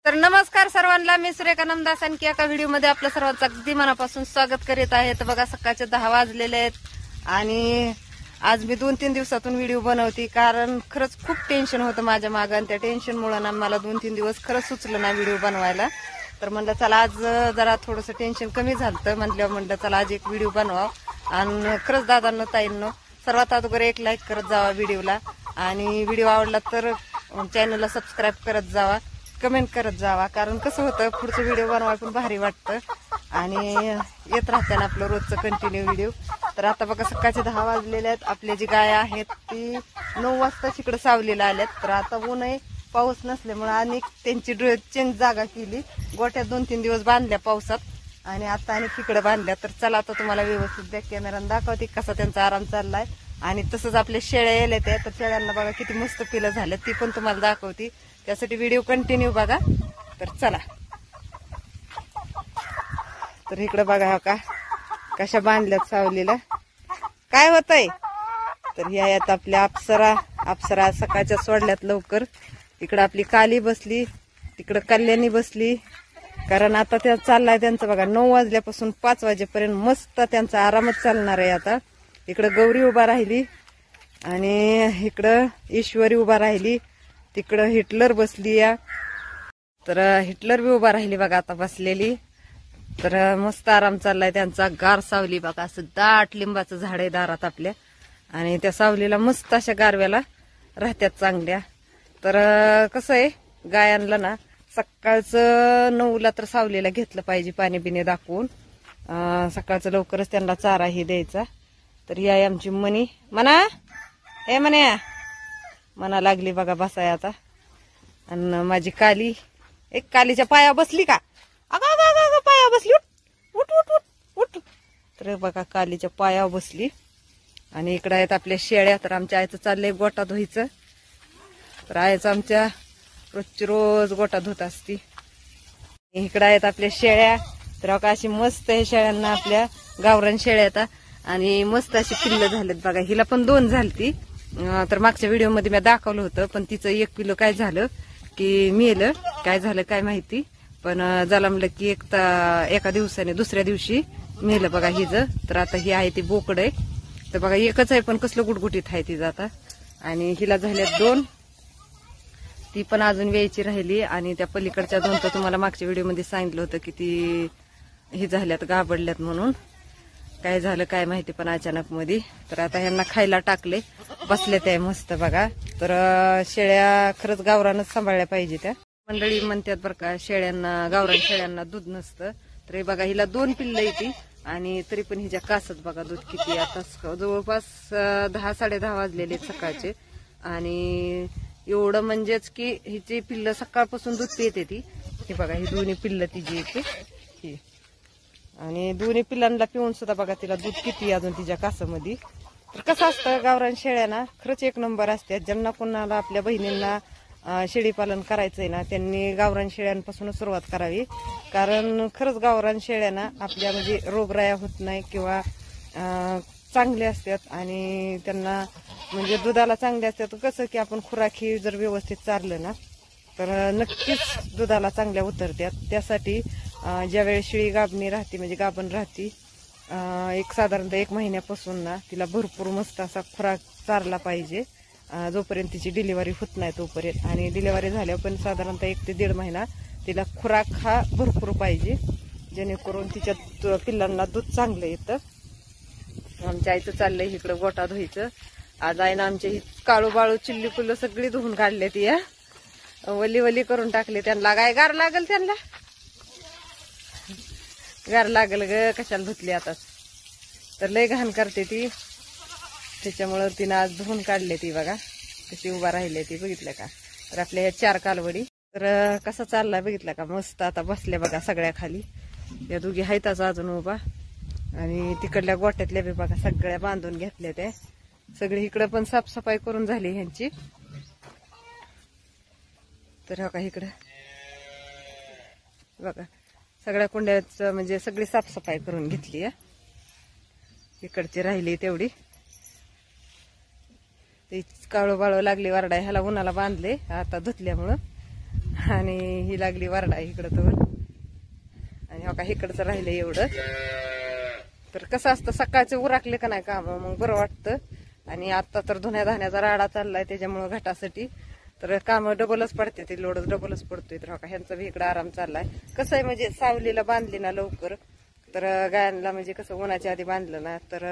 तर नमस्कार सर्वांना, मी सुरेखा नमदास आणखी एका व्हिडिओ मध्ये आपल्या सर्वांचं अगदी मनापासून स्वागत करीत आहे. तर बघा, सकाळचे 10 वाजलेले आहेत आणि आज मी 2-3 दिवसातून व्हिडिओ बनवते, कारण खरंच खूप टेन्शन होतं माझ्या मागं आणि त्या टेन्शनमुळे ना मला 2-3 दिवस खरंच सुचलं ना व्हिडिओ बनवायला. तर म्हणलं चला आज जरा थोडंसं टेन्शन कमी झालं, म्हणलं चला आज एक व्हिडिओ बनवा. आणि खरंच दादांनो ताईंनो, सर्वात अगोदर एक लाईक करत जावा व्हिडिओला आणि व्हिडिओ आवडला तर चॅनलला सबस्क्राईब करत जावा, कमेंट करत जावा, कारण कसं होतं पुढचं व्हिडिओ बनवायला पण भारी वाटतं आणि येत राहते ना आपलं रोजचं कंटिन्यू व्हिडिओ. तर आता बघा, सकाळचे 10 वाजलेले आहेत. आपले जी गाय आहेत ती 9 वाजता तिकडे सावलीला आल्यात. तर आता ऊन आहे, पाऊस नसल्यामुळे आणि त्यांची चेंज जागा केली. गोट्यात 2-3 दिवस बांधल्या पावसात आणि आता आणि तिकडे बांधल्या. तर चला आता तुम्हाला व्यवस्थित बॅक कॅमेराने दाखवते कसा त्यांचा आराम चाललाय. आणि तसंच आपले शेळ्या येले ते, तर शेळ्यांना बघा किती मस्त पिलं झालं, ती पण तुम्हाला दाखवते. त्यासाठी व्हिडिओ कंटिन्यू बघा. तर चला, तर इकडे बघा हो का कशा बांधल्यात सावलीला, काय होतंय. तर ह्या आहेत आपल्या अप्सरा सकाळच्या सोडल्यात लवकर. इकडं आपली काली बसली, तिकडं कल्याणी बसली, कारण आता त्या चाललाय त्यांचं बघा 9 वाजल्यापासून 5 वाजेपर्यंत मस्त त्यांचा आरामच चालणार आहे. आता इकडं गौरी उभा राहिली आणि इकडं ईश्वरी उभा राहिली, तिकडं हिटलर बसली या. तर हिटलर बी उभा राहिली बघा आता बसलेली. तर मस्त आराम चाललाय त्यांचा. गार सावली बघा, असं दाट लिंबाचं झाड आहे दारात आपल्या आणि त्या सावलीला मस्त अशा गारव्याला राहत्यात चांगल्या. तर कसं आहे, गायांना ना सकाळचं 9ला तर सावलीला घेतलं पाहिजे, पाणी बिणी दाखवून. सकाळचं लवकरच त्यांना चाराही द्यायचा. तर या आमची म्हणा हे म्हणा लागली बघा बसाय आता. आणि माझी काली एक कालीच्या पाया बसली का, अगं पाया बसली, उठ उठ उठ उठ. तर बघा कालीच्या पाया बसली. आणि इकडे आहेत आपल्या शेळ्या. तर आमच्या आईचं चाललंय गोटा धुईचं. तर आईचं आमच्या रोज गोटा धुत असती. इकडे आहेत आपल्या शेळ्या. तर का अशी मस्त आहे शेळ्यांना, आपल्या गावरान शेळ्या येतात आणि मस्त अशी पिल्लं झालेत बघा. हिला पण 2 झालती. तर मागच्या व्हिडिओमध्ये मी दाखवलं होतं, पण तिचं 1 पिल्लं काय झालं की मेलं. काय झालं काय माहिती, पण झालं म्हणलं की एका दिवसाने दुसऱ्या दिवशी मेलं बघा हिचं. तर आता ही आहे ती बोकड आहे. तर बघा एकच आहे, पण कसलं गुटगुटीत आहे तिचं आता. आणि हिला झाल्यात 2, ती पण अजून व्यायची राहिली. आणि त्या पलीकडच्या 2 तर तुम्हाला मागच्या व्हिडिओमध्ये सांगितलं होतं की ती ही झाल्यात, गाबडल्यात म्हणून. काय झालं काय माहिती पण अचानक मध्ये. तर आता ह्यांना खायला टाकले, बसले ते मस्त बघा. तर शेळ्या खरंच गावरानच सांभाळल्या पाहिजे. त्या मंडळी म्हणतात बरं का, शेळ्यांना गावरान शेळ्यांना दूध नसतं. तर हे बघा हिला 2 पिल्लं येते आणि तरी पण हिच्या कासत बघा दूध किती. आता जवळपास 10-10:30 वाजलेले सकाळचे. आणि एवढं म्हणजेच की हिची पिल्लं सकाळपासून दूध पिते ती. हे बघा ही 2 पिल्लं तिची येते ही. आणि 2 पिल्लांना पिऊन सुद्धा बघा तिला दूध किती अजून तिच्या कासामध्ये. तर कसं असतं, गावरान शेळ्यांना खरंच 1 नंबर असतात. ज्यांना कोणाला आपल्या बहिणींना शेळी पालन करायचंय ना, त्यांनी गावरान शेळ्यांपासूनच सुरुवात करावी. कारण खरंच गावरान शेळ्यांना आपल्या म्हणजे रोगराया होत नाही किंवा चांगले असतात आणि त्यांना म्हणजे दुधाला चांगले असतात. कसं की आपण खुराकी जर व्यवस्थित चारलं ना तर नक्कीच दुधाला चांगल्या उतरतात. त्यासाठी ज्यावेळी शेळी गाभणी राहते म्हणजे गाभण राहते, साधारणतः 1 महिन्यापासून ना तिला भरपूर मस्त असा खुराक चारला पाहिजे, जोपर्यंत तिची डिलिव्हरी होत नाही तोपर्यंत. आणि डिलिव्हरी झाल्यावर पण साधारणतः 1 ते 1.5 महिना तिला खुराक हा भरपूर पाहिजे, जेणेकरून तिच्या पिल्लांना दूध चांगलं येतं. आमच्या आईचं चाललंय इकडं गोटा धुईचं. आज आहे ना आमच्या ही काळू बाळू चिल्ली पुल्लं सगळी धुवून काढले, ती वली करून टाकले. त्यांना काय गार लागल, त्यांना गार लागल ग, कशाला धुतली आता. तर लय घाण करते ती, त्याच्यामुळं तिनं आज धुवून काढले. ती बघा कशी उभा राहिले ती, बघितलं का. तर आपल्या ह्या 4 कालवडी. तर कसा चाललाय बघितलं का, मस्त आता बसल्या बघा सगळ्या खाली. या 2 हायताच अजून उभा. आणि तिकडल्या गोट्यातल्या बी बघा सगळ्या बांधून घेतल्या त्या. सगळी इकडं पण साफसफाई करून झाली ह्यांची. तर हो का इकडं बघा सगळ्या कुंड्याचं म्हणजे सगळी साफसफाई करून घेतली. इकडची राहिली तेवढी. ते काळू बाळू लागली वरडाय, ह्याला उन्हाला बांधले आता धुतल्यामुळं. आणि ही लागली वरडा इकडं तर. आणि हो का इकडचं राहिलं एवढं. तर कसं असतं सकाळचं उराकले का नाही काम मग बरं वाटतं. आणि आता तर धुण्या धाण्याचा राडा चाललाय त्याच्यामुळं घाटासाठी तर काम डबलच पडते, ते लोड डबलच पडतोय. तर हो का ह्यांचा बी इकडं आराम चाललाय. कसं आहे म्हणजे सावलीला बांधली ना लवकर तर गायांना म्हणजे कसं उन्हाच्या आधी बांधलं ना तर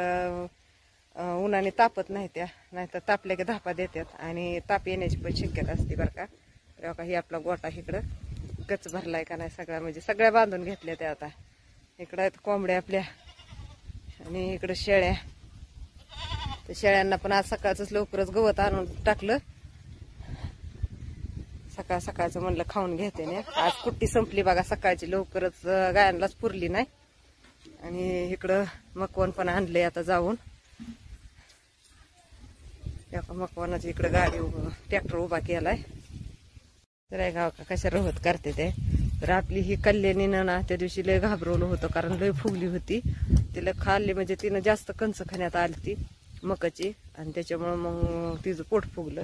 उन्हाने तापत नाही त्या, नाहीतर तापल्या की धापा देतात आणि ताप येण्याची पण शक्यता असते बरं का. तर का ही आपला गोटा इकडं गच भरलाय का नाही सगळा, म्हणजे सगळ्या बांधून घेतल्या त्या आता. इकडं आहेत कोंबड्या आपल्या आणि इकडं शेळ्या. तर शेळ्यांना पण आज सकाळच लवकरच गवत आणून टाकलं. सकाळ सकाळचं म्हणलं खाऊन घेते ना. आज कुट्टी संपली बघा सकाळची लवकरच, गायांनाच पुरली नाही. आणि इकडं मकवन पण आणलंय आता जाऊन. मकवानाची इकडं गाडी ट्रॅक्टर उभा केलाय. तर गाव का कशा रोहत करते ते. तर आपली ही कल्याणीनं ना त्या दिवशी लय घाबरवलं होतं कारण लय फुगली होती. तिला खाल्ली म्हणजे तिनं जास्त कंच खाण्यात आली ती मकाची आणि त्याच्यामुळं मग तिचं पोट फुगलं.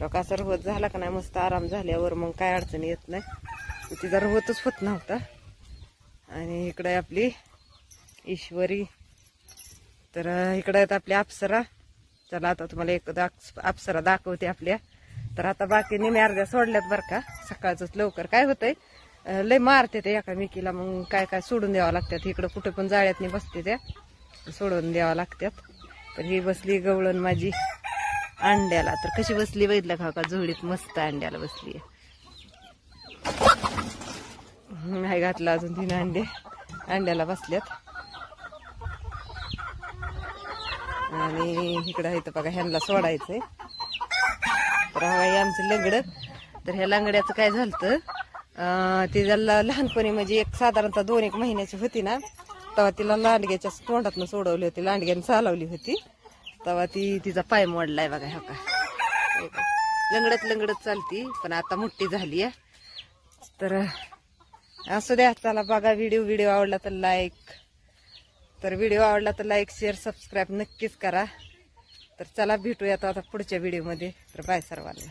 तर कसं रोहत झाला का नाही मस्त आराम झाल्यावर मग काय अडचण येत नाही. तिचा रोहतच होत नव्हता. आणि इकडे आपली ईश्वरी. तर इकडे आहेत आपल्या अप्सरा. चला आता तुम्हाला एक अप्सरा दाखवते आपल्या. तर आता बाकी निम्या अर्ध्या सोडल्यात बरं का. सकाळच लवकर काय होतंय लय मारते ते एकामेकीला, मग काय काय सोडून द्यावं लागतात. इकडं कुठे पण जाळ्यात नाही बसते त्या, सोडून द्यावं लागतात. तर ही बसली गवळण माझी अंड्याला. तर कशी बसली बघितलं का का जोडीत मस्त अंड्याला बसली. नाही घातलं अजून तिने अंड्याला बसल्यात. आणि इकडं इथं बघा ह्यांना सोडायचंय. तर हवाई आमचं लंगड. तर ह्या लंगड्याचं काय झालं ती ज्याला लहानपणी म्हणजे एक साधारणतः 2-1 महिन्याची होती ना तेव्हा तिला लांडग्याच्या तोंडातनं सोडवली होती, लांडग्याने चालवली होती. तेव्हा तिचा पाय मोडलाय बघा ह्या का. लंगडत चालती पण आता मोठी झाली आहे. तर असू द्या. चला बघा व्हिडिओ आवडला तर लाईक शेअर सबस्क्राईब नक्कीच करा. तर चला भेटूयात आता पुढच्या व्हिडिओमध्ये. तर बाय सर्वांना.